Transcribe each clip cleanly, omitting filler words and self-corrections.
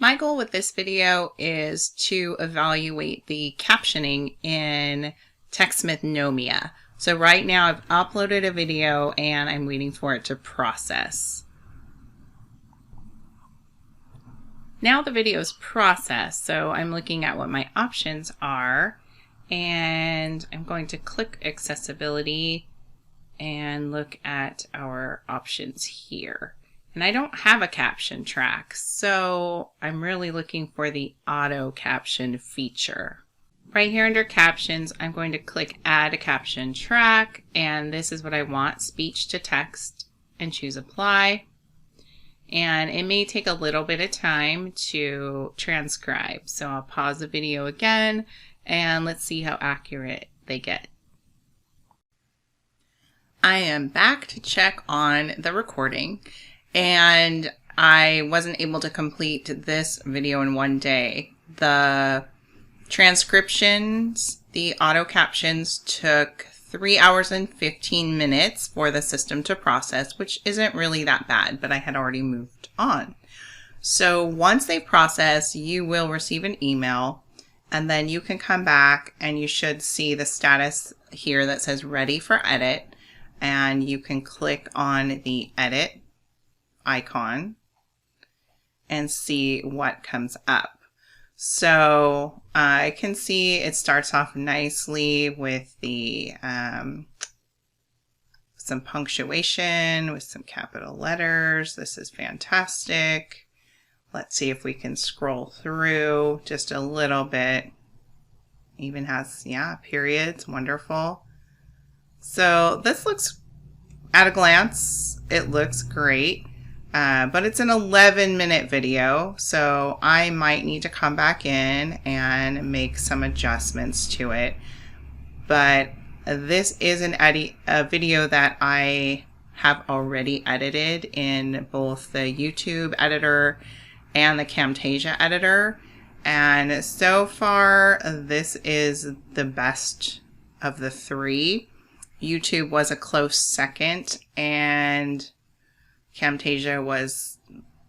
My goal with this video is to evaluate the captioning in TechSmith Knowmia. So right now I've uploaded a video and I'm waiting for it to process. Now the video is processed, so I'm looking at what my options are, and I'm going to click accessibility and look at our options here. And I don't have a caption track, so I'm really looking for the auto caption feature. Right here under captions, I'm going to click add a caption track, and this is what I want, speech to text, and choose apply. And it may take a little bit of time to transcribe, so I'll pause the video again and let's see how accurate they get. I am back to check on the recording, and I wasn't able to complete this video in one day. The transcriptions, the auto captions, took 3 hours and 15 minutes for the system to process, which isn't really that bad, but I had already moved on. So once they process, you will receive an email, and then you can come back and you should see the status here that says ready for edit, and you can click on the edit icon and see what comes up. So I can see it starts off nicely with the some punctuation with some capital letters. This is fantastic. Let's see if we can scroll through just a little bit. Even has, yeah, periods. Wonderful. So this looks, at a glance, it looks great. But it's an 11-minute video, so I might need to come back in and make some adjustments to it. But this is a video that I have already edited in both the YouTube editor and the Camtasia editor. And so far, this is the best of the three. YouTube was a close second, and Camtasia was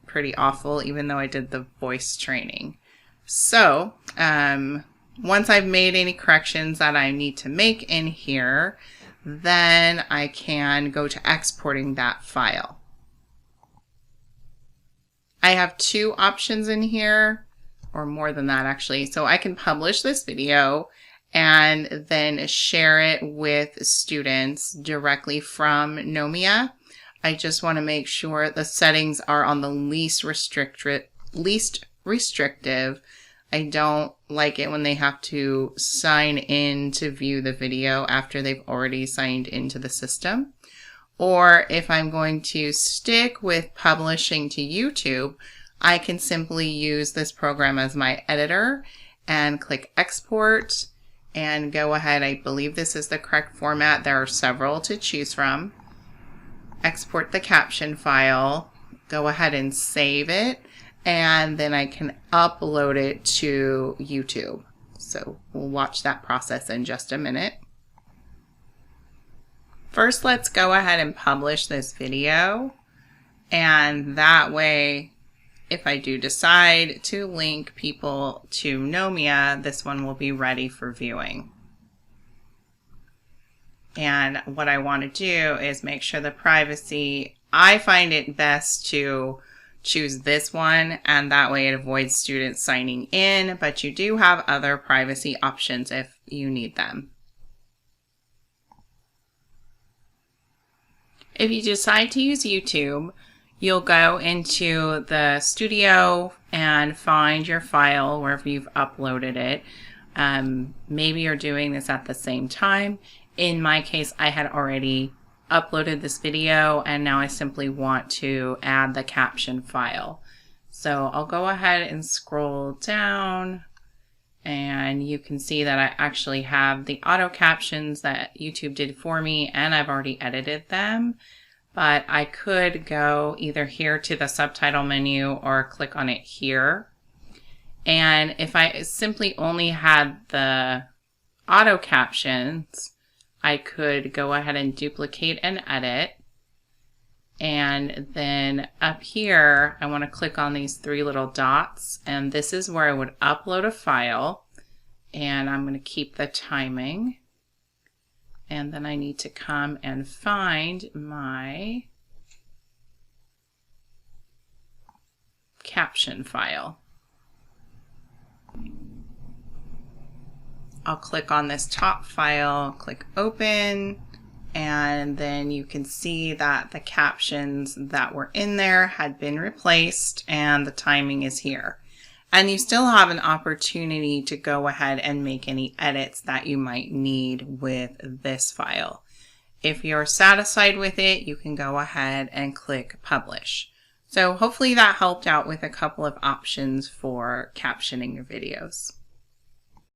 pretty awful, even though I did the voice training. So once I've made any corrections that I need to make in here, then I can go to exporting that file. I have two options in here, or more than that actually. So I can publish this video and then share it with students directly from Knowmia. I just want to make sure the settings are on the least restrictive. I don't like it when they have to sign in to view the video after they've already signed into the system. Or if I'm going to stick with publishing to YouTube, I can simply use this program as my editor and click export and go ahead. I believe this is the correct format. There are several to choose from. Export the caption file, go ahead and save it, and then I can upload it to YouTube. So we'll watch that process in just a minute. First, let's go ahead and publish this video, and that way, if I do decide to link people to Knowmia, this one will be ready for viewing. And what I want to do is make sure the privacy, I find it best to choose this one, and that way it avoids students signing in, but you do have other privacy options if you need them. If you decide to use YouTube, you'll go into the studio and find your file wherever you've uploaded it. Maybe you're doing this at the same time. In my case, I had already uploaded this video, and now I simply want to add the caption file. So I'll go ahead and scroll down, and you can see that I actually have the auto captions that YouTube did for me, and I've already edited them. But I could go either here to the subtitle menu or click on it here. And if I simply only had the auto captions, I could go ahead and duplicate and edit. And then up here, I want to click on these three little dots, and this is where I would upload a file. And I'm going to keep the timing. And then I need to come and find my caption file. I'll click on this top file, click open, and then you can see that the captions that were in there had been replaced and the timing is here. And you still have an opportunity to go ahead and make any edits that you might need with this file. If you're satisfied with it, you can go ahead and click publish. So hopefully that helped out with a couple of options for captioning your videos.